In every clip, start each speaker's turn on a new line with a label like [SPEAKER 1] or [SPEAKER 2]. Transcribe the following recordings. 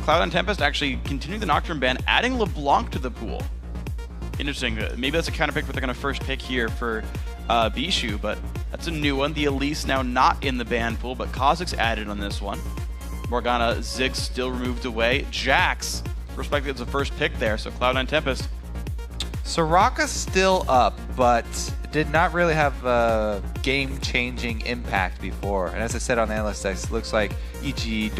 [SPEAKER 1] Cloud and Tempest actually continue the Nocturne ban, adding LeBlanc to the pool. Interesting. Maybe that's a counter pick, but they're going to first pick here for Bishu, but that's a new one. The Elise now not in the ban pool, but Kha'Zix's added on this one. Morgana, Ziggs still removed away. Jax, respectively, as the first pick there, so Cloud9 Tempest.
[SPEAKER 2] Soraka's still up, but did not really have a game-changing impact before. And as I said on the analyst desk, it looks like EG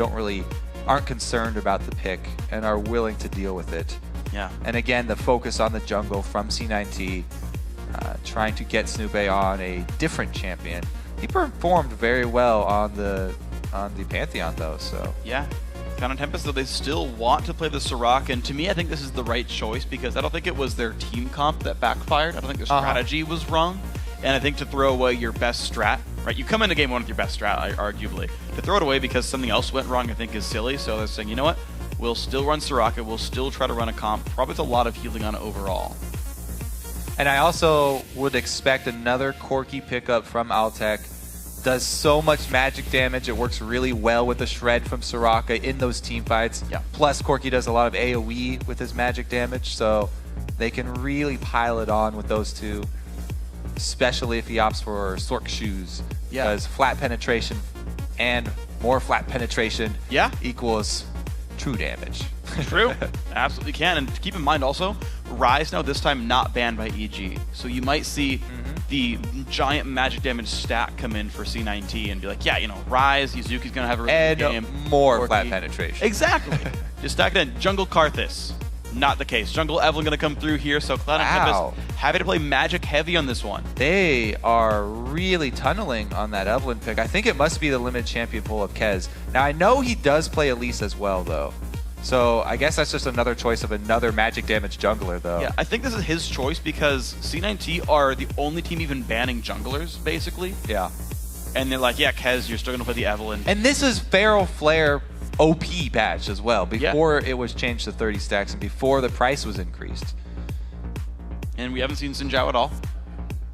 [SPEAKER 2] aren't concerned about the pick and are willing to deal with it.
[SPEAKER 1] Yeah.
[SPEAKER 2] And again, the focus on the jungle from C9T, trying to get Snoopé on a different champion. He performed very well on the Pantheon though, so.
[SPEAKER 1] Yeah. Cloud9 Tempest, though, they still want to play the Soraka, and to me, I think this is the right choice because I don't think it was their team comp that backfired. I don't think their strategy was wrong, and I think to throw away your best strat, right? You come into game one with your best strat, arguably. To throw it away because something else went wrong, I think is silly. So they're saying, you know what? We'll still run Soraka. We'll still try to run a comp, probably with a lot of healing on it overall.
[SPEAKER 2] And I also would expect another Corki pickup from Altec. Does so much magic damage. It works really well with the Shred from Soraka in those team fights.
[SPEAKER 1] Yeah.
[SPEAKER 2] Plus, Corki does a lot of AoE with his magic damage, so they can really pile it on with those two, especially if he opts for Sork Shoes.
[SPEAKER 1] Yeah.
[SPEAKER 2] Because flat penetration and more flat penetration equals true damage.
[SPEAKER 1] True. Absolutely can. And keep in mind also, Ryze now this time not banned by EG. So you might see the giant magic damage stack come in for C9T and be like, yeah, you know, Ryze, Yuzuki's going to have a really good game.
[SPEAKER 2] More flat penetration.
[SPEAKER 1] Exactly. Just stack it in. Jungle Karthus. Not the case. Jungle Evelyn going to come through here, so Cloud and Tempest having to play magic heavy on this one.
[SPEAKER 2] They are really tunneling on that Evelyn pick. I think it must be the limited champion pool of Kez. Now, I know he does play Elise as well, though. So I guess that's just another choice of another magic damage jungler, though.
[SPEAKER 1] Yeah, I think this is his choice because C9T are the only team even banning junglers, basically.
[SPEAKER 2] Yeah.
[SPEAKER 1] And they're like, yeah, Kez, you're still going to play the Evelyn.
[SPEAKER 2] And this is Feral Flare OP patch as well, before it was changed to 30 stacks and before the price was increased.
[SPEAKER 1] And we haven't seen Xin Zhao at all.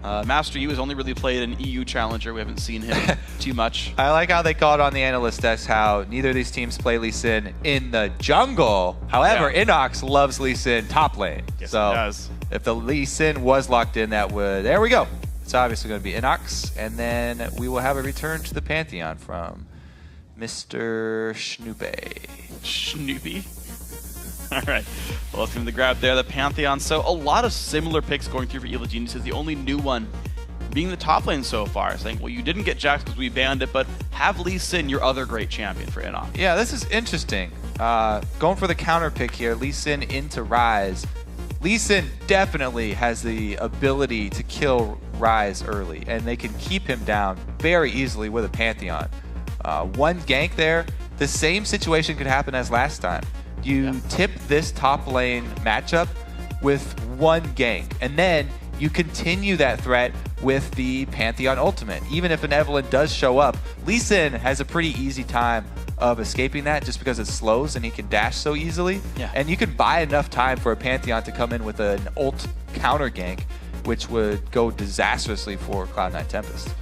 [SPEAKER 1] Master Yi has only really played an EU challenger. We haven't seen him too much.
[SPEAKER 2] I like how they called on the analyst desk how neither of these teams play Lee Sin in the jungle. However, Inox loves Lee Sin top lane.
[SPEAKER 1] Yes,
[SPEAKER 2] so
[SPEAKER 1] he does.
[SPEAKER 2] If the Lee Sin was locked in, that would... There we go. It's obviously going to be Inox. And then we will have a return to the Pantheon from Mr. Snoopé.
[SPEAKER 1] Snoopy. All right. Well, let's give him the grab there, the Pantheon. So a lot of similar picks going through for Evil Geniuses. The only new one being the top lane so far, saying, well, you didn't get Jax because we banned it, but have Lee Sin, your other great champion for Inox.
[SPEAKER 2] Yeah, this is interesting. Going for the counter pick here, Lee Sin into Ryze. Lee Sin definitely has the ability to kill Ryze early, and they can keep him down very easily with a Pantheon. One gank there, the same situation could happen as last time. You tip this top lane matchup with one gank, and then you continue that threat with the Pantheon ultimate. Even if an Evelyn does show up, Lee Sin has a pretty easy time of escaping that just because it slows and he can dash so easily.
[SPEAKER 1] Yeah.
[SPEAKER 2] And you can buy enough time for a Pantheon to come in with an ult counter gank, which would go disastrously for Cloud9 Tempest.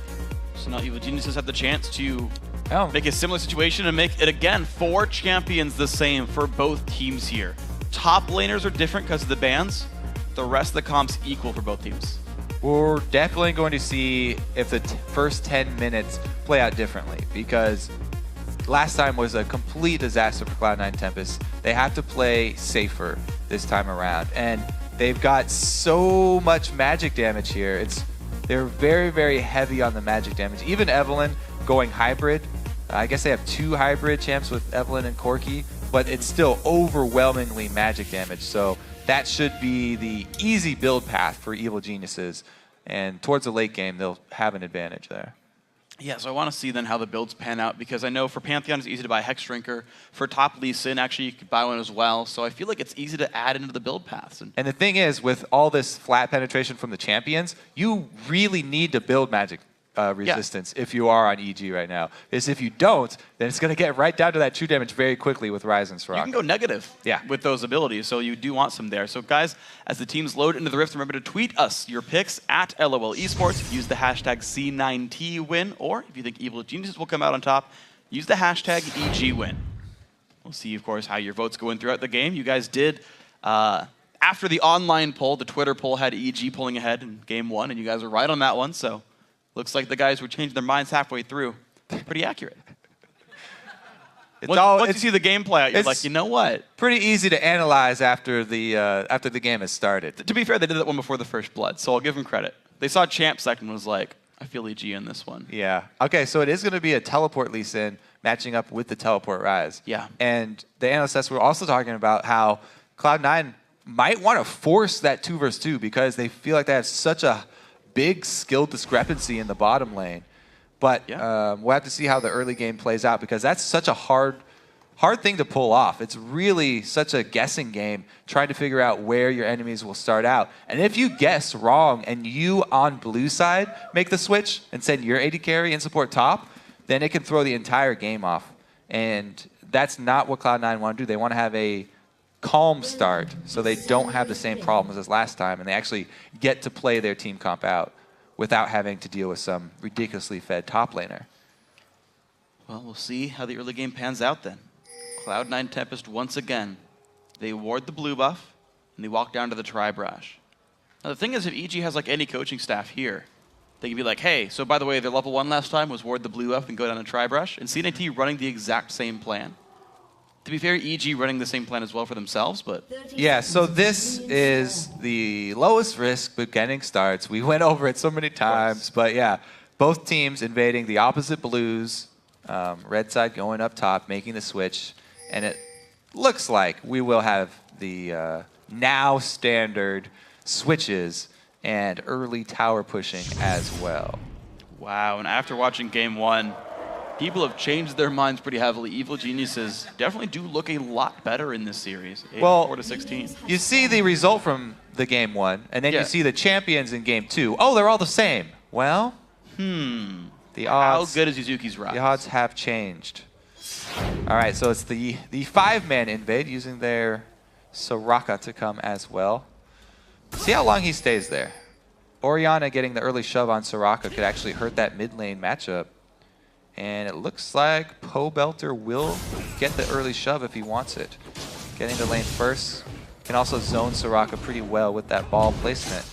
[SPEAKER 1] So now Evil Geniuses have the chance to make a similar situation and make it, again, 4 champions the same for both teams here. Top laners are different because of the bans. The rest of the comp's equal for both teams.
[SPEAKER 2] We're definitely going to see if the first 10 minutes play out differently, because last time was a complete disaster for Cloud9 Tempest. They have to play safer this time around, and they've got so much magic damage here. They're very, very heavy on the magic damage. Even Evelyn going hybrid, I guess they have 2 hybrid champs with Evelyn and Corki, but it's still overwhelmingly magic damage. So that should be the easy build path for Evil Geniuses. And towards the late game, they'll have an advantage there.
[SPEAKER 1] Yeah, so I want to see then how the builds pan out, because I know for Pantheon it's easy to buy Hex Drinker. For top Lee Sin, actually you could buy one as well. So I feel like it's easy to add into the build paths.
[SPEAKER 2] And the thing is, with all this flat penetration from the champions, you really need to build magic resistance if you are on EG right now. Is if you don't, then it's going to get right down to that true damage very quickly with Ryze and Soraka.
[SPEAKER 1] You can go negative with those abilities, so you do want some there. So guys, as the teams load into the Rift, remember to tweet us your picks at LOL Esports. Use the hashtag C9TWin, or if you think Evil Geniuses will come out on top, use the hashtag EGWin. We'll see, of course, how your votes go in throughout the game. You guys did, after the online poll, the Twitter poll had EG pulling ahead in game 1, and you guys were right on that one. So looks like the guys were changing their minds halfway through. Pretty accurate. Once you see the game play out, you're like, you know what?
[SPEAKER 2] Pretty easy to analyze after the game has started.
[SPEAKER 1] To be fair, they did that one before the first blood, so I'll give them credit. They saw Champ second and was like, I feel EG in this one.
[SPEAKER 2] Yeah. Okay, so it is going to be a teleport Lee Sin matching up with the teleport Ryze.
[SPEAKER 1] Yeah.
[SPEAKER 2] And the analysts were also talking about how Cloud9 might want to force that 2 versus 2 because they feel like they have such a big skill discrepancy in the bottom lane. But we'll have to see how the early game plays out because that's such a hard thing to pull off. It's really such a guessing game trying to figure out where your enemies will start out. And if you guess wrong and you on blue side make the switch and send your AD carry and support top, then it can throw the entire game off. And that's not what Cloud9 want to do. They want to have a calm start so they don't have the same problems as last time and they actually get to play their team comp out without having to deal with some ridiculously fed top laner.
[SPEAKER 1] Well, we'll see how the early game pans out then. Cloud9 Tempest once again. They ward the blue buff, and they walk down to the Tri-Brush. Now the thing is, if EG has like any coaching staff here, they can be like, hey, so by the way, their level 1 last time was ward the blue buff and go down to Tri-Brush, and CNT running the exact same plan. To be fair, EG running the same plan as well for themselves, but...
[SPEAKER 2] Yeah, so this is the lowest risk beginning starts. We went over it so many times, but yeah, both teams invading the opposite blues, red side going up top, making the switch, and it looks like we will have the now standard switches and early tower pushing as well.
[SPEAKER 1] Wow, and after watching game 1, people have changed their minds pretty heavily. Evil Geniuses definitely do look a lot better in this series. 84-16.
[SPEAKER 2] You see the result from the game 1, and then you see the champions in game 2. Oh, they're all the same. Well, the odds.
[SPEAKER 1] How good is Yuzuki's Ryze?
[SPEAKER 2] The odds have changed. All right, so it's the 5-man invade using their Soraka to come as well. See how long he stays there. Orianna getting the early shove on Soraka could actually hurt that mid lane matchup. And it looks like Pobelter will get the early shove if he wants it. Getting the lane first. Can also zone Soraka pretty well with that ball placement.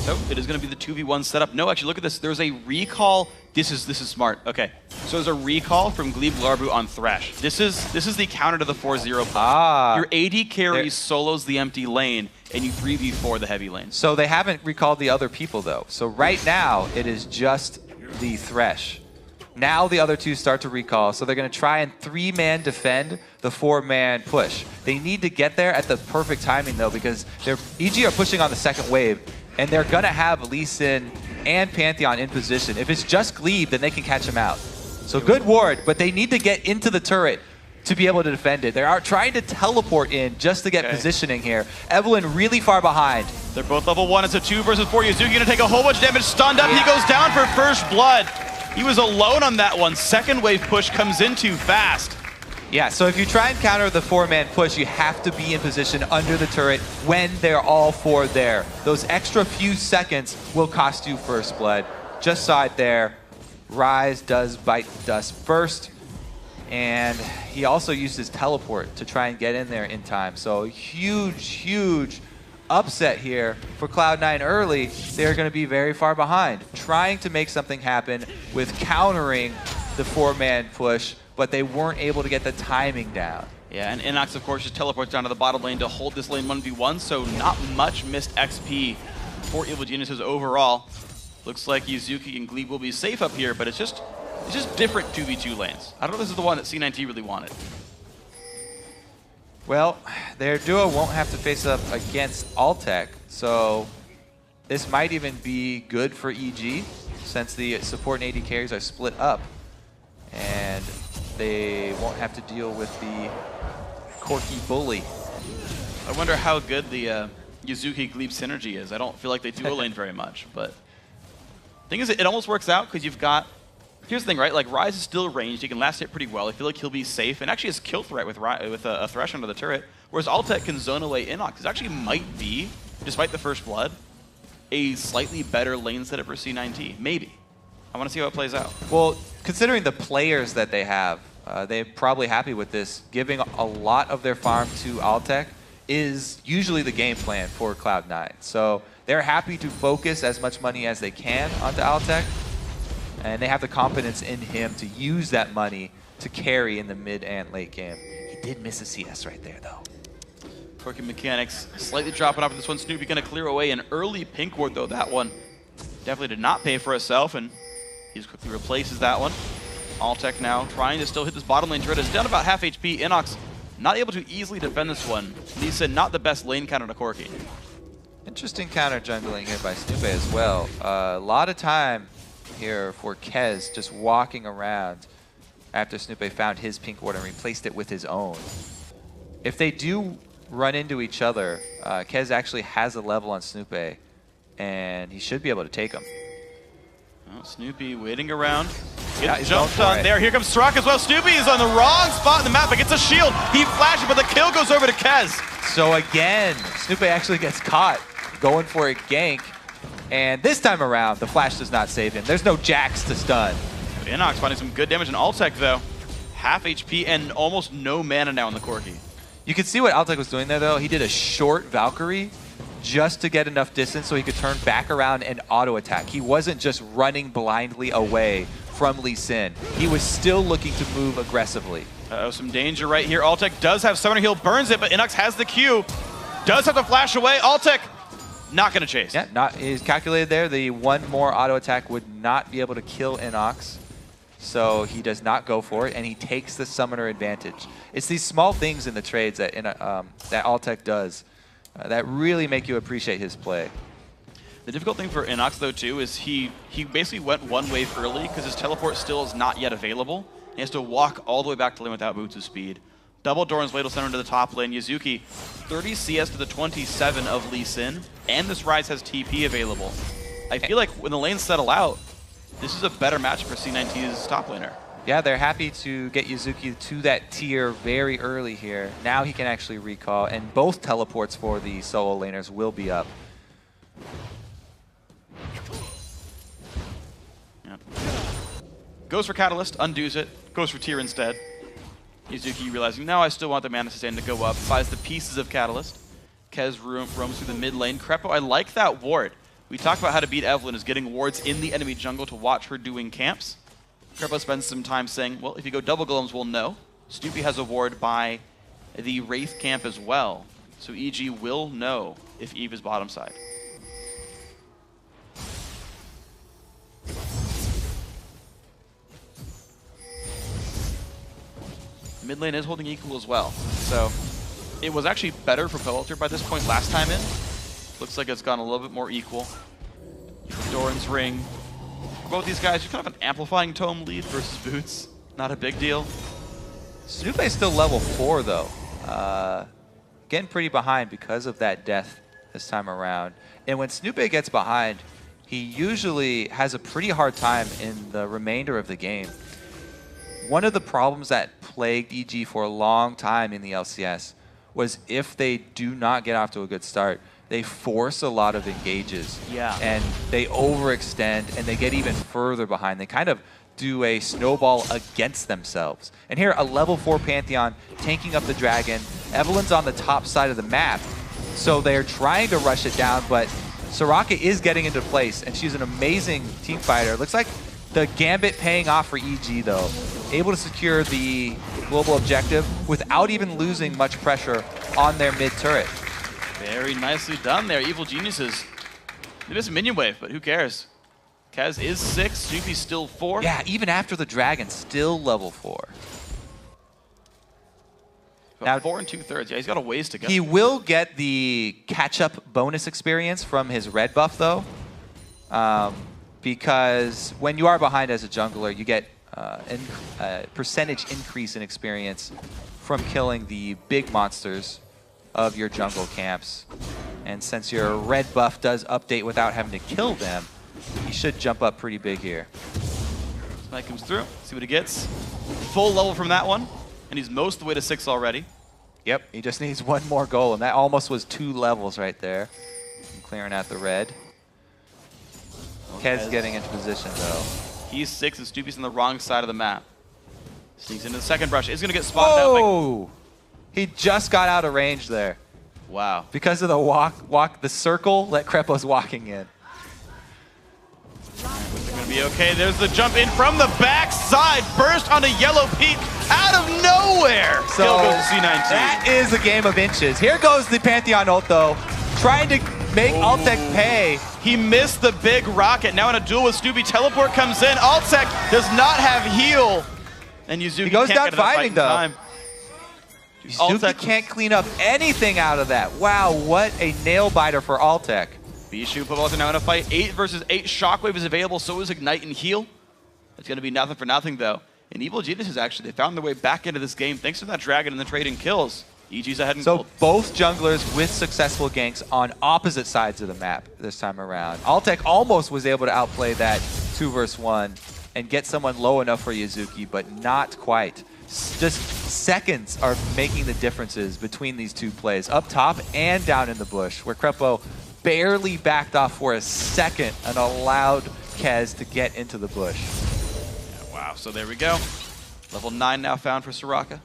[SPEAKER 1] So it is going to be the 2v1 setup. No, actually, look at this. There's a recall. This is smart. Okay. So there's a recall from Glebe Larbu on Thresh. This is the counter to the 4-0 push. Your AD carry solos the empty lane, and you 3v4 the heavy lane.
[SPEAKER 2] So they haven't recalled the other people, though. So right now, it is just the Thresh. Now the other two start to recall, so they're going to try and 3-man defend the 4-man push. They need to get there at the perfect timing, though, because EG are pushing on the second wave, and they're going to have Lee Sin and Pantheon in position. If it's just Glebe, then they can catch him out. So good ward, but they need to get into the turret to be able to defend it. They are trying to teleport in just to get positioning here. Evelyn really far behind.
[SPEAKER 1] They're both level 1. It's a 2 versus 4. Yuzuki going to take a whole bunch of damage. Stunned up. He goes down for first blood. He was alone on that one. Second wave push comes in too fast.
[SPEAKER 2] Yeah, so if you try and counter the 4-man push, you have to be in position under the turret when they're all 4 there. Those extra few seconds will cost you first blood. Just saw it there. Ryze does bite dust first. And he also used his teleport to try and get in there in time. So huge upset here for Cloud9 early. They're going to be very far behind, trying to make something happen with countering the 4-man push, but they weren't able to get the timing down.
[SPEAKER 1] Yeah, and Inox, of course, just teleports down to the bottom lane to hold this lane 1v1, so not much missed XP for Evil Geniuses overall. Looks like Yuzuki and Glebe will be safe up here, but it's just different 2v2 lanes. I don't know if this is the one that C9T really wanted.
[SPEAKER 2] Well, their duo won't have to face up against Altec, so this might even be good for EG since the support and AD carries are split up. And they won't have to deal with the quirky bully.
[SPEAKER 1] I wonder how good the Yuzuki-Glebe synergy is. I don't feel like they duo lane very much, but the thing is, it almost works out because you've got... Here's the thing, right? Like, Ryze is still ranged. He can last hit pretty well. I feel like he'll be safe, and actually has kill threat with a Thresh under the turret, whereas Altec can zone away Inox. It actually might be, despite the first blood, a slightly better lane setup for C9T. Maybe. I want to see how it plays out.
[SPEAKER 2] Well, considering the players that they have, they're probably happy with this. Giving a lot of their farm to Altec is usually the game plan for Cloud9. So they're happy to focus as much money as they can onto Altec, and they have the confidence in him to use that money to carry in the mid and late game. He did miss a CS right there, though.
[SPEAKER 1] Quirky mechanics slightly dropping off in this one. Snoopy going to clear away an early pink ward, though. That one definitely did not pay for itself, and he just quickly replaces that one. Altec now trying to still hit this bottom lane. Dread is down about half HP. Inox not able to easily defend this one. Lisa, not the best lane counter to Corki.
[SPEAKER 2] Interesting counter jungling here by Snoopy as well. A lot of time here for Kez just walking around after Snoopy found his pink ward and replaced it with his own. If they do run into each other, Kez actually has a level on Snoopy, and he should be able to take him.
[SPEAKER 1] Oh, Snoopy waiting around.
[SPEAKER 2] Yeah, he's
[SPEAKER 1] jumped on there. Here comes Srock as well. Snoopy is on the wrong spot in the map, but gets a shield. He flashes, but the kill goes over to Kez.
[SPEAKER 2] So again, Snoopy actually gets caught going for a gank, and this time around, the flash does not save him. There's no Jax to stun.
[SPEAKER 1] Inox finding some good damage in Altec, though. Half HP and almost no mana now in the Corki.
[SPEAKER 2] You can see what Altec was doing there, though. He did a short Valkyrie just to get enough distance so he could turn back around and auto-attack. He wasn't just running blindly away from Lee Sin. He was still looking to move aggressively.
[SPEAKER 1] Some danger right here. Altec does have Summoner Heal, burns it, but Inox has the Q. Does have to flash away. Altec not going to chase.
[SPEAKER 2] Yeah, he's calculated there. The one more auto-attack would not be able to kill Inox. So he does not go for it, and he takes the summoner advantage. It's these small things in the trades that that Altec does that really make you appreciate his play.
[SPEAKER 1] The difficult thing for Inox, though, too, is he basically went one wave early because his teleport still is not yet available. He has to walk all the way back to lane without boots of speed. Double Doran's Blade will send him to the top lane. Yuzuki, 30 CS to the 27 of Lee Sin, and this Ryze has TP available. I feel like when the lanes settle out, this is a better match for C9T's top laner.
[SPEAKER 2] Yeah, they're happy to get Yuzuki to that tier very early here. Now he can actually recall, and both teleports for the solo laners will be up.
[SPEAKER 1] Yep. Goes for Catalyst, undoes it, goes for tier instead. Yuzuki realizing, now I still want the mana sustain to go up, buys the pieces of Catalyst. Kez roams through the mid lane. Krepo, I like that ward. We talked about how to beat Evelynn is getting wards in the enemy jungle to watch her doing camps. Krepo spends some time saying, well, if you go double golems, we'll know. Snoopy has a ward by the Wraith camp as well. So EG will know if Eve is bottom side. Mid lane is holding equal as well. So it was actually better for Pelter by this point last time in. Looks like it's gone a little bit more equal. Doran's Ring. Both these guys, you're kind of an amplifying tome lead versus Boots. Not a big deal.
[SPEAKER 2] Snoopy's still level 4, though. Getting pretty behind because of that death this time around. And when Snoopy gets behind, he usually has a pretty hard time in the remainder of the game. One of the problems that plagued EG for a long time in the LCS was if they do not get off to a good start, they force a lot of engages.
[SPEAKER 1] Yeah. And
[SPEAKER 2] they overextend, and they get even further behind. They kind of do a snowball against themselves. And here, a level 4 Pantheon tanking up the dragon. Evelynn's on the top side of the map, so they're trying to rush it down, but Soraka is getting into place, and she's an amazing team fighter. Looks like the Gambit paying off for EG, though. Able to secure the global objective without even losing much pressure on their mid turret.
[SPEAKER 1] Very nicely done there. Evil Geniuses. They missed a minion wave, but who cares? Kaz is 6, Snoopy's still 4.
[SPEAKER 2] Yeah, even after the dragon, still level 4.
[SPEAKER 1] Now 4 2/3. Yeah, he's got a ways to go.
[SPEAKER 2] He will get the catch-up bonus experience from his red buff, though, because when you are behind as a jungler, you get a percentage increase in experience from killing the big monsters of your jungle camps. And since your red buff does update without having to kill them, he should jump up pretty big here.
[SPEAKER 1] Smite comes through, see what he gets. Full level from that one, and he's most of the way to 6 already.
[SPEAKER 2] Yep, he just needs one more golem. That almost was 2 levels right there. Clearing out the red. Kez getting into position, though.
[SPEAKER 1] He's 6 and Snoopy's on the wrong side of the map. Sneaks into the second brush. Is going to get spotted out.
[SPEAKER 2] Oh! He just got out of range there.
[SPEAKER 1] Wow.
[SPEAKER 2] Because of the the circle that Krepo's walking in.
[SPEAKER 1] They're going to be okay. There's the jump in from the backside. Burst onto Yellow Pete out of nowhere.
[SPEAKER 2] So
[SPEAKER 1] Kill goes to C19.
[SPEAKER 2] That is a game of inches. Here goes the Pantheon ult though. Trying to make Altec pay.
[SPEAKER 1] He missed the big rocket. Now in a duel with Snoopy. Teleport comes in. Altec does not have heal. And Yuzuki
[SPEAKER 2] He goes
[SPEAKER 1] can't
[SPEAKER 2] down
[SPEAKER 1] get enough
[SPEAKER 2] fighting
[SPEAKER 1] fight
[SPEAKER 2] though.
[SPEAKER 1] time.
[SPEAKER 2] Yuzuki can't clean up anything out of that. Wow, what a nail biter for Altec.
[SPEAKER 1] Bishu Pavos are now in a fight. 8 versus 8. Shockwave is available. So is Ignite and Heal. It's going to be nothing for nothing though. And Evil Geniuses actually, they found their way back into this game thanks to that Dragon and the trading kills. EG's ahead in gold.
[SPEAKER 2] So both junglers with successful ganks on opposite sides of the map this time around. Altec almost was able to outplay that 2 versus 1 and get someone low enough for Yuzuki, but not quite. Just seconds are making the differences between these two plays, up top and down in the bush, where Krepo barely backed off for a second and allowed Kez to get into the bush.
[SPEAKER 1] Yeah, wow, so there we go. Level 9 now found for Soraka.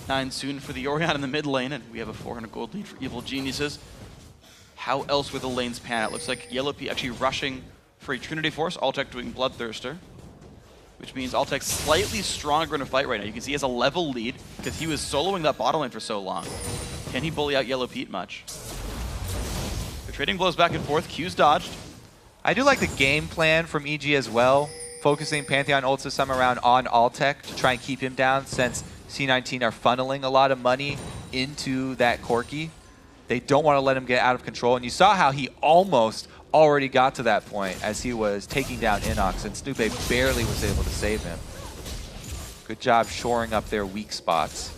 [SPEAKER 1] 9 soon for the Orion in the mid lane, and we have a 400 gold lead for Evil Geniuses. How else will the lanes pan out? Looks like Yellow P actually rushing for a Trinity Force, Altec doing Bloodthirster, which means Altec's slightly stronger in a fight right now. You can see he has a level lead because he was soloing that bottom lane for so long. Can he bully out Yellow Pete much? The trading blows back and forth. Q's dodged.
[SPEAKER 2] I do like the game plan from EG as well, focusing Pantheon ults this time around on Altec to try and keep him down since C19 are funneling a lot of money into that Corki. They don't want to let him get out of control, and you saw how he almost already got to that point as he was taking down Inox, and Snoopy barely was able to save him. Good job shoring up their weak spots.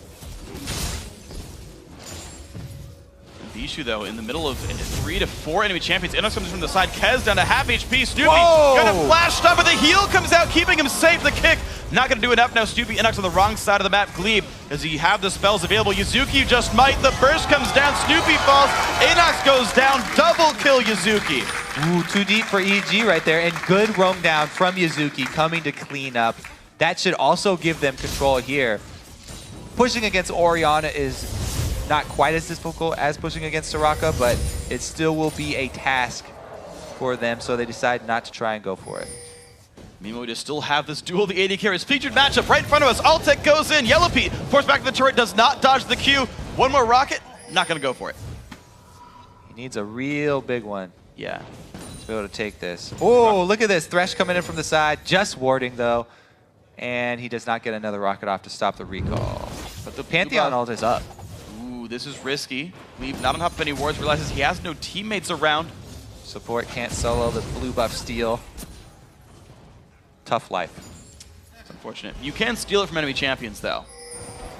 [SPEAKER 1] Bishu, though, in the middle of 3 to 4 enemy champions. Inox comes from the side. Kez down to half HP. Snoopy got a flash stun, but the heal comes out, keeping him safe. The kick not going to do enough now. Snoopy, Inox on the wrong side of the map. Glebe, does he have the spells available? Yuzuki just might. The burst comes down. Snoopy falls. Inox goes down. Double kill Yuzuki.
[SPEAKER 2] Ooh, too deep for EG right there, and good roam down from Yuzuki coming to clean up. That should also give them control here. Pushing against Orianna is not quite as difficult as pushing against Soraka, but it still will be a task for them, so they decide not to try and go for it.
[SPEAKER 1] Meanwhile, we just still have this duel, the AD carries featured matchup right in front of us. Altec goes in. Yellow Pete forced back to the turret, does not dodge the Q. One more rocket, not going to go for it.
[SPEAKER 2] He needs a real big one.
[SPEAKER 1] Yeah.
[SPEAKER 2] To be able to take this. Oh, look at this. Thresh coming in from the side, just warding though. And he does not get another rocket off to stop the recall. But the Pantheon ult is up.
[SPEAKER 1] Ooh, this is risky. Leave not on top of any wards, realizes he has no teammates around.
[SPEAKER 2] Support can't solo the blue buff steal. Tough life.
[SPEAKER 1] It's unfortunate. You can steal it from enemy champions, though.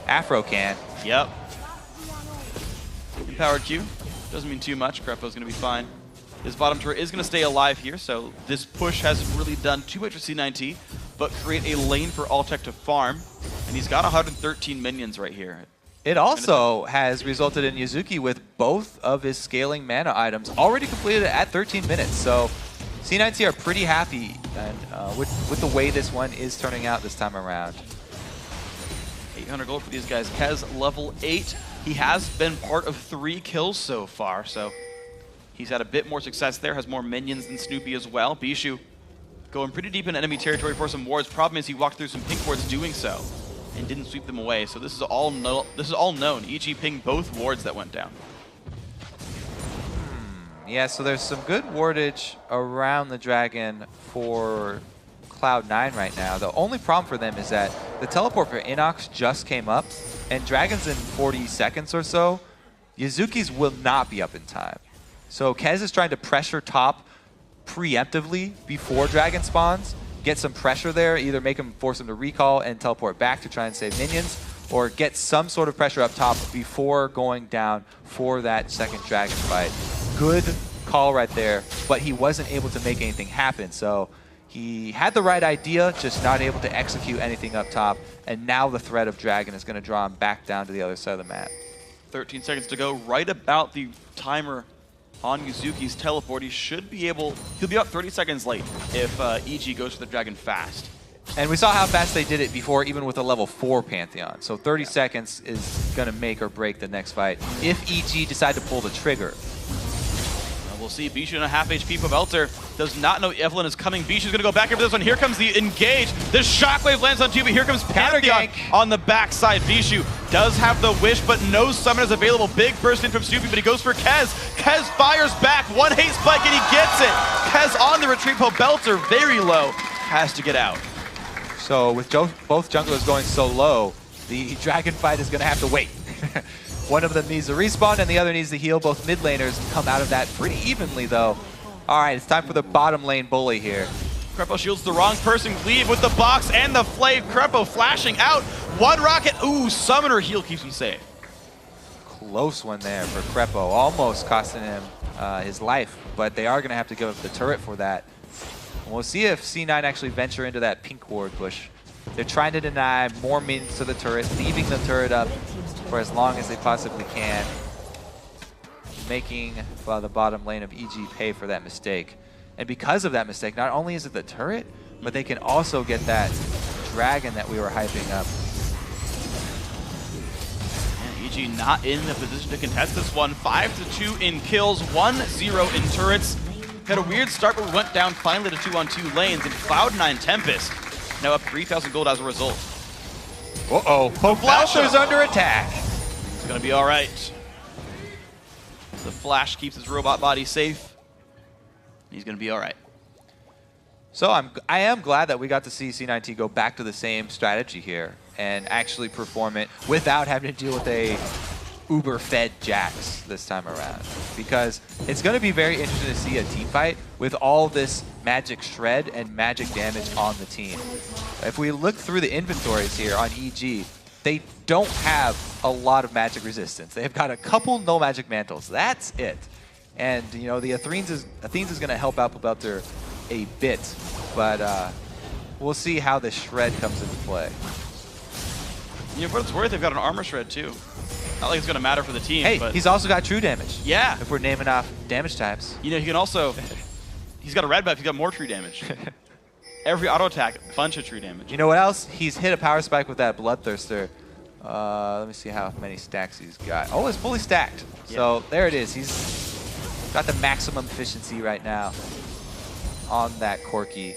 [SPEAKER 2] Afro can.
[SPEAKER 1] Yep. Empowered Q. Doesn't mean too much. Krepo's going to be fine. His bottom turret is going to stay alive here, so this push hasn't really done too much for C19, but create a lane for Altec to farm. And he's got 113 minions right here.
[SPEAKER 2] It also has resulted in Yuzuki with both of his scaling mana items already completed at 13 minutes. So C19 are pretty happy and with the way this one is turning out this time around.
[SPEAKER 1] 800 gold for these guys. Kez level 8. He has been part of 3 kills so far, so he's had a bit more success there. Has more minions than Snoopy as well. Bishu going pretty deep in enemy territory for some wards. Problem is he walked through some pink wards doing so and didn't sweep them away. So this is all known. EG pinged both wards that went down.
[SPEAKER 2] Yeah, so there's some good wardage around the dragon for Cloud9 right now. The only problem for them is that the teleport for Inox just came up, and Dragon's in 40 seconds or so. Yuzuki's will not be up in time. So Kez is trying to pressure top preemptively before Dragon spawns, get some pressure there, either make him force him to recall and teleport back to try and save minions, or get some sort of pressure up top before going down for that second Dragon fight. Good call right there, but he wasn't able to make anything happen. So he had the right idea, just not able to execute anything up top, and now the threat of Dragon is going to draw him back down to the other side of the map.
[SPEAKER 1] 13 seconds to go, right about the timer on Yuzuki's teleport. He should be able, he'll be about 30 seconds late if EG goes for the Dragon fast.
[SPEAKER 2] And we saw how fast they did it before, even with a level 4 Pantheon. So 30 seconds is going to make or break the next fight if EG decide to pull the trigger.
[SPEAKER 1] We'll see. Bishu in a half HP. Pobelter does not know Evelyn is coming. Bishu's going to go back here for this one. Here comes the engage. The shockwave lands on 2, but here comes Pantheon on the backside. Bishu does have the wish, but no summon is available. Big burst in from Snoopy, but he goes for Kez. Kez fires back. One hate spike, and he gets it. Kez on the retreat. Pobelter very low. Has to get out.
[SPEAKER 2] So with both junglers going so low, the dragon fight is going to have to wait. One of them needs to respawn and the other needs to heal. Both mid laners come out of that pretty evenly though. All right, it's time for the bottom lane bully here.
[SPEAKER 1] Krepo shields the wrong person. Leave with the box and the flame. Krepo flashing out. One rocket. Ooh, summoner heal keeps him safe.
[SPEAKER 2] Close one there for Krepo. Almost costing him his life, but they are going to have to give up the turret for that. We'll see if C9 actually venture into that pink ward bush. They're trying to deny more minions to the turret, leaving the turret up for as long as they possibly can, making the bottom lane of EG pay for that mistake. And because of that mistake, not only is it the turret, but they can also get that dragon that we were hyping up.
[SPEAKER 1] And EG not in the position to contest this one. 5-2 in kills, 1-0 in turrets. Had a weird start, but we went down finally to 2-on-2 lanes, and Cloud9 Tempest now up 3,000 gold as a result.
[SPEAKER 2] Uh-oh, Pobelter's under attack.
[SPEAKER 1] It's gonna be all right. The Flash keeps his robot body safe. He's gonna be all right.
[SPEAKER 2] So I am glad that we got to see C9T go back to the same strategy here and actually perform it without having to deal with a uber-fed Jax this time around, because it's going to be very interesting to see a team fight with all this magic shred and magic damage on the team. If we look through the inventories here on EG, they don't have a lot of magic resistance. They've got a couple no magic mantles. That's it. And you know, the Athenes is going to help out Pobelter a bit, but we'll see how the shred comes into play.
[SPEAKER 1] You know, for what it's worth, they've got an armor shred too. Not like it's going to matter for the team.
[SPEAKER 2] Hey,
[SPEAKER 1] but
[SPEAKER 2] he's also got true damage.
[SPEAKER 1] Yeah.
[SPEAKER 2] If we're naming off damage types.
[SPEAKER 1] You know, he can also, he's got a red buff, he's got more true damage. Every auto attack, bunch of true damage.
[SPEAKER 2] You know what else? He's hit a power spike with that Bloodthirster. Let me see how many stacks he's got. Oh, it's fully stacked. Yeah. So there it is. He's got the maximum efficiency right now on that Corki.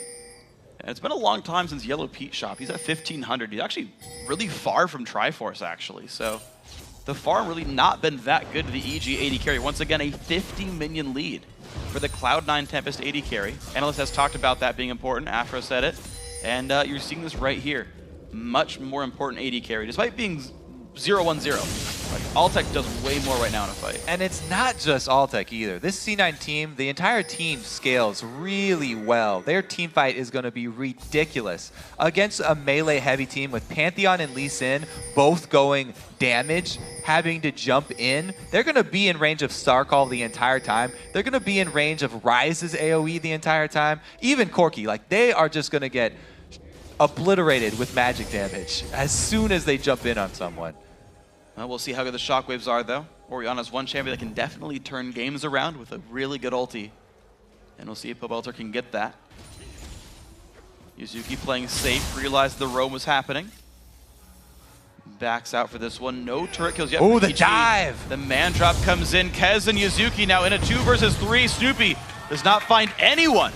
[SPEAKER 1] And it's been a long time since Yellow Pete shop. He's at 1,500. He's actually really far from Triforce, actually. So the farm really not been that good to the EG AD carry. Once again, a 50 minion lead for the Cloud9 Tempest AD carry. Analyst has talked about that being important. Afro said it. And you're seeing this right here. Much more important AD carry, despite being 0-1-0. Like, Altec does way more right now in a fight.
[SPEAKER 2] And it's not just Altec either. This C9 team, the entire team scales really well. Their team fight is going to be ridiculous. Against a melee-heavy team with Pantheon and Lee Sin both going damage, having to jump in, they're going to be in range of Starcall the entire time. They're going to be in range of Ryze's AoE the entire time. Even Corki, like, they are just going to get obliterated with magic damage as soon as they jump in on someone.
[SPEAKER 1] Well, we'll see how good the shockwaves are, though. Orianna's one champion that can definitely turn games around with a really good ulti. And we'll see if Pobelter can get that. Yuzuki playing safe, realized the roam was happening. Backs out for this one. No turret kills yet.
[SPEAKER 2] Oh, the dive!
[SPEAKER 1] The man drop comes in. Kez and Yuzuki now in a 2 versus 3. Snoopy does not find anyone.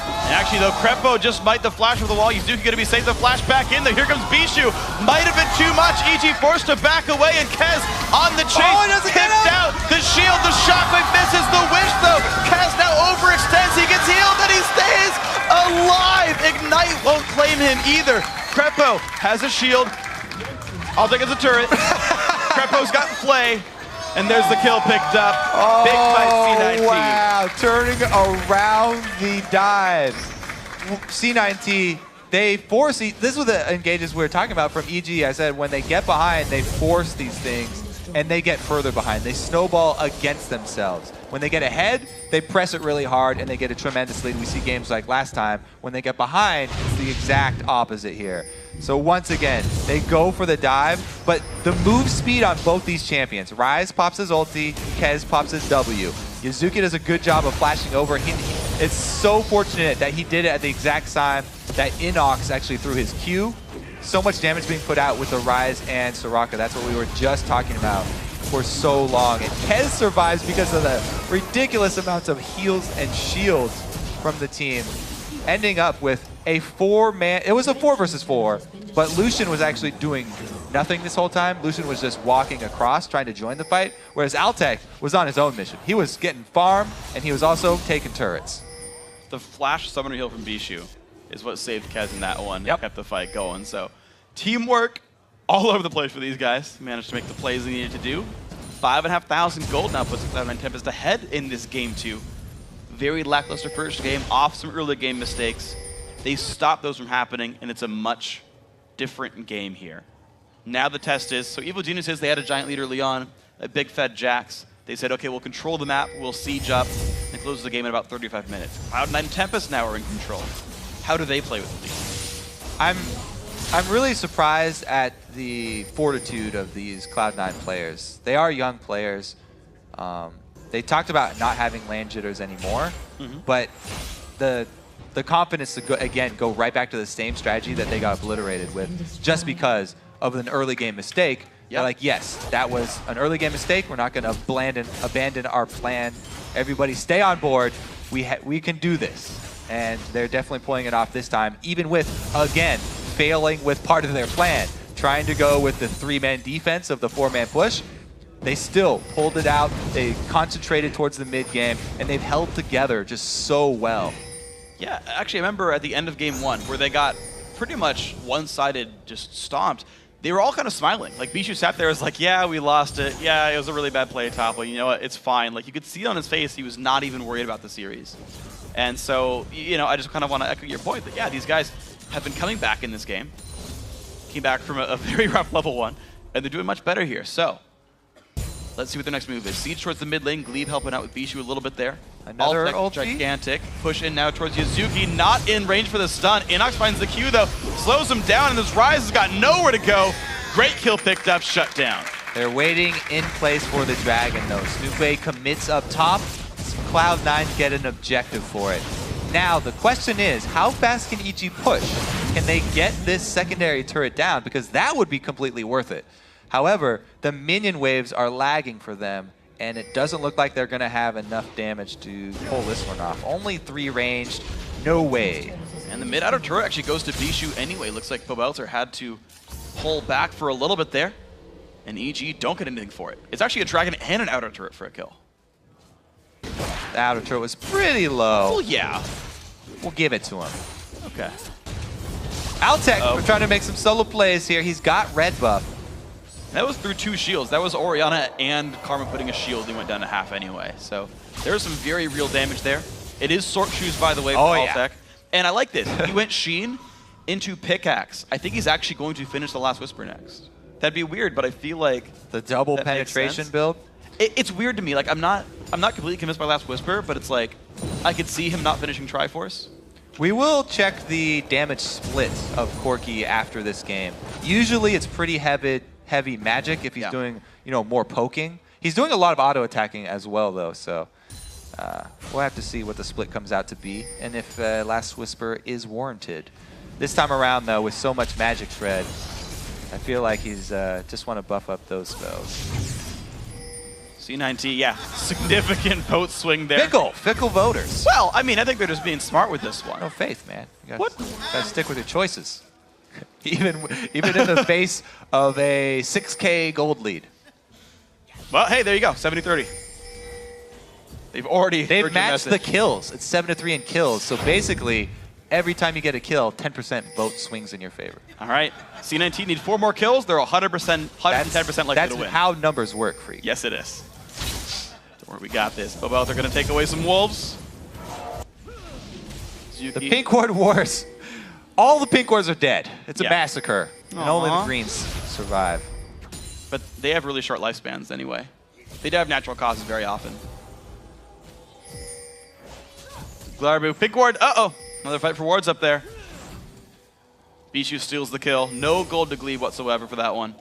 [SPEAKER 1] And actually, though, Krepo just might the flash over the wall. Yuzuki going to be safe. The flash back in there. Here comes Bishu. Might have been too much. EG forced to back away, and Kez on the chase.
[SPEAKER 2] Oh, he doesn't get
[SPEAKER 1] out. The shield, the shockwave misses the wish, though. Kez now overextends. He gets healed, and he stays alive. Ignite won't claim him either. Krepo has a shield. I'll take it as a turret. Krepo's got Flay. And there's the kill picked up.
[SPEAKER 2] Oh,
[SPEAKER 1] big fight, C9T.
[SPEAKER 2] Wow, turning around the dive. C9T, they force, this was the engages we were talking about from EG. I said when they get behind, they force these things and they get further behind. They snowball against themselves. When they get ahead, they press it really hard and they get a tremendous lead. We see games like last time. When they get behind, it's the exact opposite here. So once again, they go for the dive, but the move speed on both these champions. Ryze pops his ulti, Kez pops his W. Yuzuki does a good job of flashing over. It's so fortunate that he did it at the exact time that Inox actually threw his Q. So much damage being put out with the Ryze and Soraka. That's what we were just talking about for so long. And Kez survives because of the ridiculous amounts of heals and shields from the team, ending up with a 4-man. It was a 4 versus 4, but Lucian was actually doing nothing this whole time. Lucian was just walking across, trying to join the fight, whereas Altec was on his own mission. He was getting farm, and he was also taking turrets.
[SPEAKER 1] The flash summoner heal from Bishu is what saved Kez in that one and kept the fight going. So teamwork all over the place for these guys. Managed to make the plays they needed to do. 5,500 gold now puts Cloud9 Tempest ahead in this game 2. Very lackluster first game, off some early game mistakes. They stopped those from happening, and it's a much different game here. Now the test is, so Evil Genius says they had a giant lead early on, a big fed Jax. They said, okay, we'll control the map, we'll siege up, and close the game in about 35 minutes. Cloud9 Tempest now are in control. How do they play with the lead?
[SPEAKER 2] I'm really surprised at the fortitude of these Cloud9 players. They are young players. They talked about not having land jitters anymore, but the confidence to go right back to the same strategy that they got obliterated with just because of an early game mistake. They're like, yes, that was an early game mistake. We're not going to abandon our plan. Everybody stay on board. We can do this. And they're definitely pulling it off this time, even with, again, failing with part of their plan. Trying to go with the 3-man defense of the 4-man push. They still pulled it out. They concentrated towards the mid game, and they've held together just so well.
[SPEAKER 1] Yeah, actually, I remember at the end of game 1 where they got pretty much one-sided, just stomped. They were all kind of smiling. Like, Bishu sat there, was like, yeah, we lost it. Yeah, it was a really bad play at top. Well, you know what? It's fine. Like, you could see it on his face. He was not even worried about the series. And so, you know, I just kind of want to echo your point that, yeah, these guys have been coming back in this game. Came back from a very rough level 1, and they're doing much better here. So, let's see what their next move is. Siege towards the mid lane. Glebe helping out with Bishu a little bit there.
[SPEAKER 2] Another ulti.
[SPEAKER 1] Gigantic. Push in now towards Yuzuki. Not in range for the stun. Inox finds the Q, though. Slows him down, and this Ryze has got nowhere to go. Great kill picked up. Shut down.
[SPEAKER 2] They're waiting in place for the dragon, though. Snoopay commits up top. Cloud9 get an objective for it. Now, the question is, how fast can EG push? Can they get this secondary turret down? Because that would be completely worth it. However, the minion waves are lagging for them, and it doesn't look like they're going to have enough damage to pull this one off. Only 3 ranged, no way.
[SPEAKER 1] And the mid-outer turret actually goes to Bishu anyway. Looks like Pobelter had to pull back for a little bit there, and EG don't get anything for it. It's actually a dragon and an outer turret for a kill.
[SPEAKER 2] The outer turret was pretty low.
[SPEAKER 1] Well, yeah.
[SPEAKER 2] We'll give it to him.
[SPEAKER 1] Okay.
[SPEAKER 2] Altec, we're trying to make some solo plays here. He's got red buff.
[SPEAKER 1] That was through 2 shields. That was Orianna and Karma putting a shield. He went down to half anyway. So there's some very real damage there. It is Sword Shoes, by the way, for Altec. And I like this. He went Sheen into Pickaxe. I think he's actually going to finish the Last Whisper next. That'd be weird, but I feel like
[SPEAKER 2] the double penetration build.
[SPEAKER 1] It's weird to me. Like I'm not completely convinced by Last Whisper, but it's like I could see him not finishing Triforce.
[SPEAKER 2] We will check the damage split of Corki after this game. Usually it's pretty heavy magic if he's doing, more poking. He's doing a lot of auto attacking as well, though, so we'll have to see what the split comes out to be and if Last Whisper is warranted. This time around, though, with so much magic spread, I feel like he's just want to buff up those spells.
[SPEAKER 1] C9T, yeah, significant vote swing there.
[SPEAKER 2] Fickle voters.
[SPEAKER 1] Well, I mean, I think they're just being smart with this one.
[SPEAKER 2] No faith, man. You gotta stick with your choices. Even in the face of a 6K gold lead.
[SPEAKER 1] Well, hey, there you go, 70-30. They've
[SPEAKER 2] matched the kills. It's 7-3 in kills. So basically, every time you get a kill, 10% vote swings in your favor.
[SPEAKER 1] All right, C9T need 4 more kills. They're 110% likely to win.
[SPEAKER 2] That's how numbers work, Freak.
[SPEAKER 1] Yes, it is. Don't worry, we got this. Boboth are going to take away some wolves.
[SPEAKER 2] The Pink Ward Wars. All the Pink Wards are dead. It's a massacre. And only the Greens survive.
[SPEAKER 1] But they have really short lifespans anyway. They do have natural causes very often. Glarbu, Pink Ward. Uh-oh. Another fight for wards up there. Bishu steals the kill. No gold to Glebe whatsoever for that one.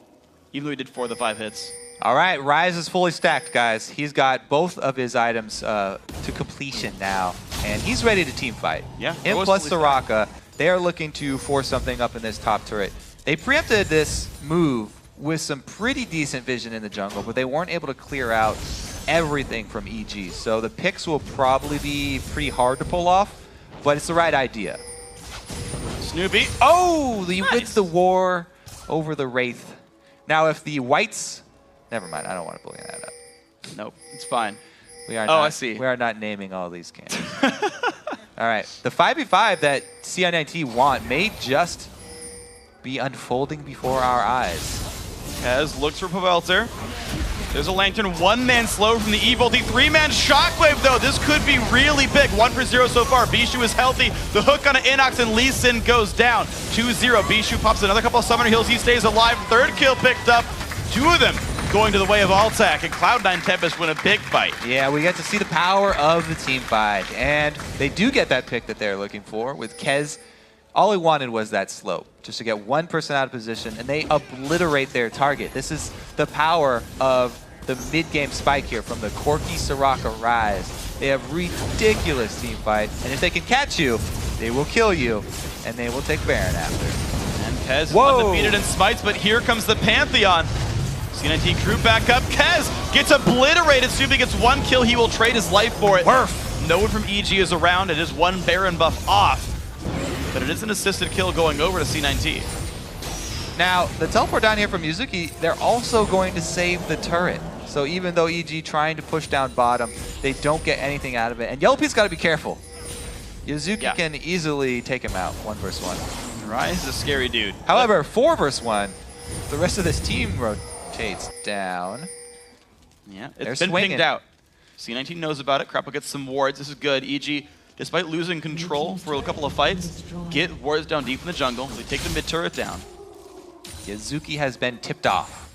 [SPEAKER 1] Even though he did 4 of the 5 hits.
[SPEAKER 2] All right, Ryze is fully stacked, guys. He's got both of his items to completion now. And he's ready to team fight.
[SPEAKER 1] Yeah.
[SPEAKER 2] Him plus Soraka. they are looking to force something up in this top turret. They preempted this move with some pretty decent vision in the jungle, but they weren't able to clear out everything from EG. So the picks will probably be pretty hard to pull off, but it's the right idea.
[SPEAKER 1] Snoopy.
[SPEAKER 2] Oh, he
[SPEAKER 1] Nice.
[SPEAKER 2] wins the war over the Wraith. Now, if the whites... Never mind, I don't want to bring that up.
[SPEAKER 1] Nope, it's fine.
[SPEAKER 2] We are
[SPEAKER 1] I see.
[SPEAKER 2] We are not naming all these cannons. All right, the 5v5 that CI9T want may just be unfolding before our eyes.
[SPEAKER 1] Kez looks for Pavelter. There's a Lantern, one-man slow from the E-Volt. The three-man Shockwave, though. This could be really big. 1-for-0 so far. Bishu is healthy. The hook on an Inox, and Lee Sin goes down. 2-0. Bishu pops another couple of Summoner Heals. He stays alive. Third kill picked up. Two of them going to the way of Altac, and Cloud9 Tempest win a big fight.
[SPEAKER 2] Yeah, we get to see the power of the team fight, and they do get that pick that they're looking for with Kez. All he wanted was that slope, just to get one person out of position, and they obliterate their target. This is the power of the mid-game spike here from the Corki Soraka Rise. They have ridiculous team fight, and if they can catch you, they will kill you, and they will take Baron after.
[SPEAKER 1] And Kez undefeated in smites, but here comes the Pantheon. C19 crew back up. Kez gets obliterated. Snoopy gets one kill. He will trade his life for it. No one from EG is around. It is one Baron buff off. But it is an assisted kill going over to C19.
[SPEAKER 2] Now, the teleport down here from Yuzuki, they're also going to save the turret. So even though EG trying to push down bottom, they don't get anything out of it. And Yellow Pete's got to be careful. Yuzuki can easily take him out 1 versus 1.
[SPEAKER 1] Rise is a scary dude.
[SPEAKER 2] However, 4 versus 1, the rest of this team rotates down.
[SPEAKER 1] Yeah,
[SPEAKER 2] They're
[SPEAKER 1] it's been
[SPEAKER 2] swinging.
[SPEAKER 1] pinged out. C19 knows about it. Krappa gets some wards. This is good. EG, despite losing control for a couple of fights, get wards down deep in the jungle. They take the mid turret down.
[SPEAKER 2] Yuzuki has been tipped off.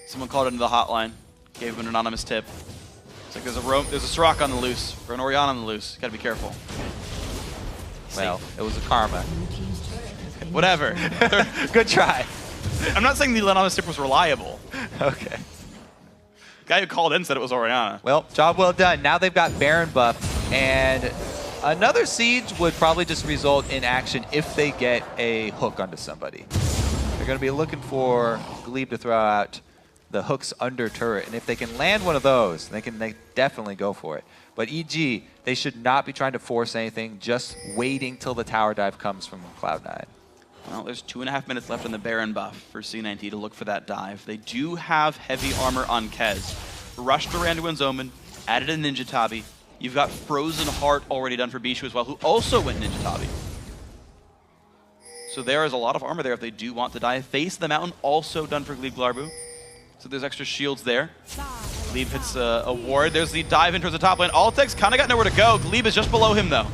[SPEAKER 1] Someone called into the hotline, gave him an anonymous tip. It's like there's a Soraka on the loose, or an Orianna on the loose. Gotta be careful.
[SPEAKER 2] Well, it was a karma.
[SPEAKER 1] Whatever.
[SPEAKER 2] Good try.
[SPEAKER 1] I'm not saying the anonymous tip was reliable.
[SPEAKER 2] Okay.
[SPEAKER 1] The guy who called in said it was Orianna.
[SPEAKER 2] Well, job well done. Now they've got Baron buff, and another siege would probably just result in action if they get a hook onto somebody. They're going to be looking for Glebe to throw out the hooks under turret, and if they can land one of those, they definitely go for it. But EG, they should not be trying to force anything, just waiting till the tower dive comes from Cloud9.
[SPEAKER 1] Well, there's 2.5 minutes left on the Baron buff for C19 to look for that dive. They do have heavy armor on Kez. Rushed around to Anduin's Omen, added a Ninja Tabi. You've got Frozen Heart already done for Bishu as well, who also went Ninja Tabi. So there is a lot of armor there if they do want to dive. Face of the Mountain also done for Glebe Glarbu. So there's extra shields there. Glebe hits a ward. There's the dive in towards the top lane. Altek's kind of got nowhere to go. Glebe is just below him, though.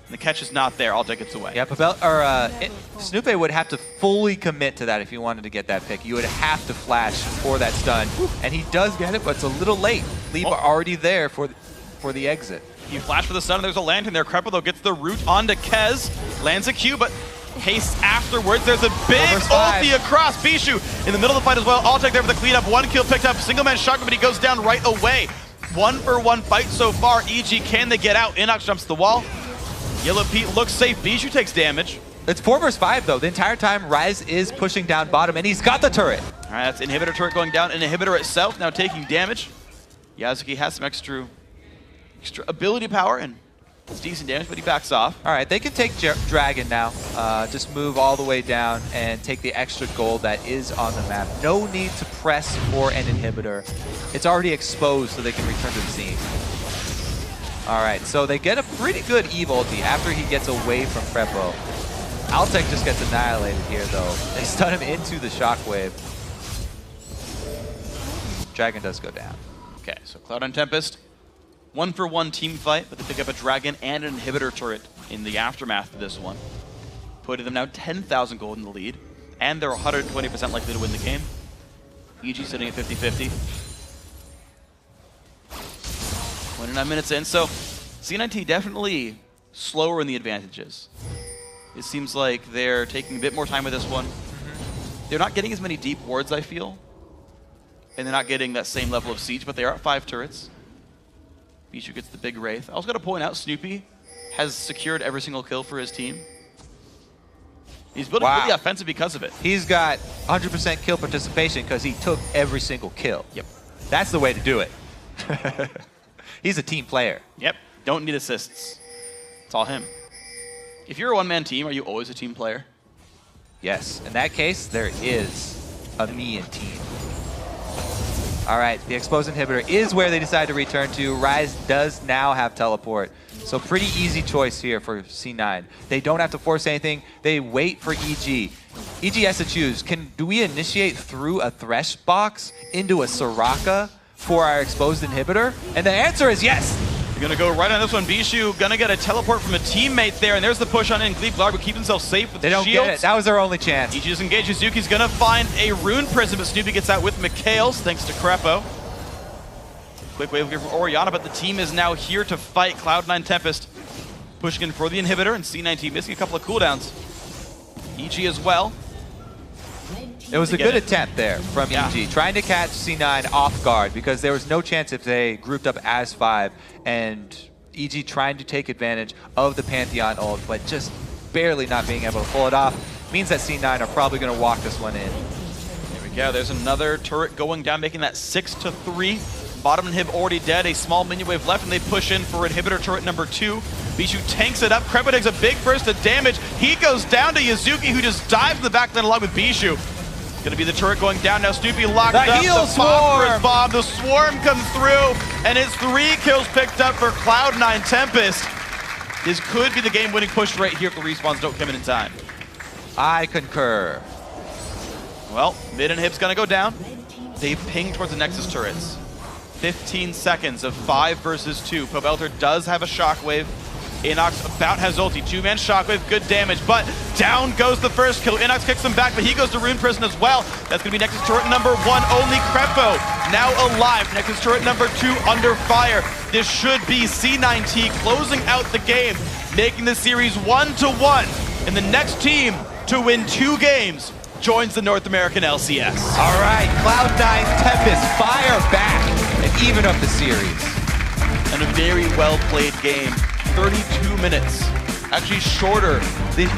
[SPEAKER 1] And the catch is not there. Altek gets away.
[SPEAKER 2] Yeah, Snoopy would have to fully commit to that if you wanted to get that pick. You would have to flash for that stun. And he does get it, but it's a little late. Glebe are already there for the exit.
[SPEAKER 1] You flash for the stun, and there's a lantern there. Kreppa, though, gets the root onto Kez. Lands a Q, but haste afterwards. There's a big ulti across. Bishu in the middle of the fight as well. Altek there for the cleanup. One kill picked up. Single man shotgun, but he goes down right away. 1-for-1 fight so far. EG, can they get out? Inox jumps the wall. Yellow Pete looks safe. Bishu takes damage.
[SPEAKER 2] It's 4 versus 5 though. The entire time Rise is pushing down bottom, and he's got the turret.
[SPEAKER 1] All right, that's Inhibitor turret going down. Inhibitor itself now taking damage. Yasuki has some extra ability power, and it's decent damage, but he backs off.
[SPEAKER 2] All right, they can take Dragon now. Just move all the way down and take the extra gold that is on the map. No need to press for an inhibitor. It's already exposed, so they can return to the scene. All right, so they get a pretty good Eve ulti after he gets away from Prepo. Altek just gets annihilated here, though. They stun him into the shockwave. Dragon does go down.
[SPEAKER 1] Okay, so Cloud9 Tempest, 1-for-1 team fight, but they pick up a Dragon and an Inhibitor turret in the aftermath of this one. Putting them now 10,000 gold in the lead, and they're 120% likely to win the game. EG sitting at 50-50. 29 minutes in, so C19 definitely slower in the advantages. It seems like they're taking a bit more time with this one. They're not getting as many deep wards, I feel. And they're not getting that same level of siege, but they are at 5 turrets. Bishu gets the big Wraith. I also got to point out, Snoopy has secured every single kill for his team. He's building really offensive because of it.
[SPEAKER 2] He's got 100% kill participation because he took every single kill.
[SPEAKER 1] Yep.
[SPEAKER 2] That's the way to do it. He's a team player.
[SPEAKER 1] Yep. Don't need assists. It's all him. If you're a one-man team, are you always a team player?
[SPEAKER 2] Yes. In that case, there is a me in team. All right, the Exposed Inhibitor is where they decide to return to. Rise does now have teleport. So pretty easy choice here for C9. They don't have to force anything. They wait for EG. EG has to choose. Do we initiate through a Thresh box into a Soraka for our Exposed Inhibitor? And the answer is yes.
[SPEAKER 1] You're going to go right on this one. Bishu going to get a teleport from a teammate there, and there's the push on in. Glebe Glarb keep himself safe with the shields.
[SPEAKER 2] They don't get it. That was their only chance.
[SPEAKER 1] EG disengages. Yuki's going to find a Rune Prism, but Snoopy gets out with Mikhails, thanks to Crepo. Quick wave here from Orianna, but the team is now here to fight Cloud9 Tempest. Pushing in for the inhibitor, and C9 team missing a couple of cooldowns. EG as well.
[SPEAKER 2] It was a good attempt there from EG, trying to catch C9 off guard because there was no chance if they grouped up as 5, and EG trying to take advantage of the Pantheon ult, but just barely not being able to pull it off. Means that C9 are probably going to walk this one in.
[SPEAKER 1] There we go. There's another turret going down, making that 6-3. Bottom inhib already dead, a small minion wave left, and they push in for inhibitor turret number 2. Bishu tanks it up. Crepo takes a big burst of damage. He goes down to Yazuki, who just dives in the back line along with Bishu. Gonna be the turret going down now. Snoopy locked up. The phosphorus bomb. The swarm comes through, and it's 3 kills picked up for Cloud9 Tempest. This could be the game-winning push right here if the respawns don't come in time.
[SPEAKER 2] I concur.
[SPEAKER 1] Well, mid inhib's gonna go down. They ping towards the Nexus turrets. 15 seconds of 5 versus 2. Pobelter does have a shockwave. Inox about has ulti. 2-man shockwave, good damage, but down goes the first kill. Inox kicks him back, but he goes to Rune Prison as well. That's going to be Nexus turret number 1. Only Crepo now alive. Nexus turret number 2 under fire. This should be C9T closing out the game, making the series 1-1. And the next team to win 2 games joins the North American LCS.
[SPEAKER 2] All right, Cloud9 Tempest fire back and even up the series.
[SPEAKER 1] And a very well played game. 32 minutes, actually shorter than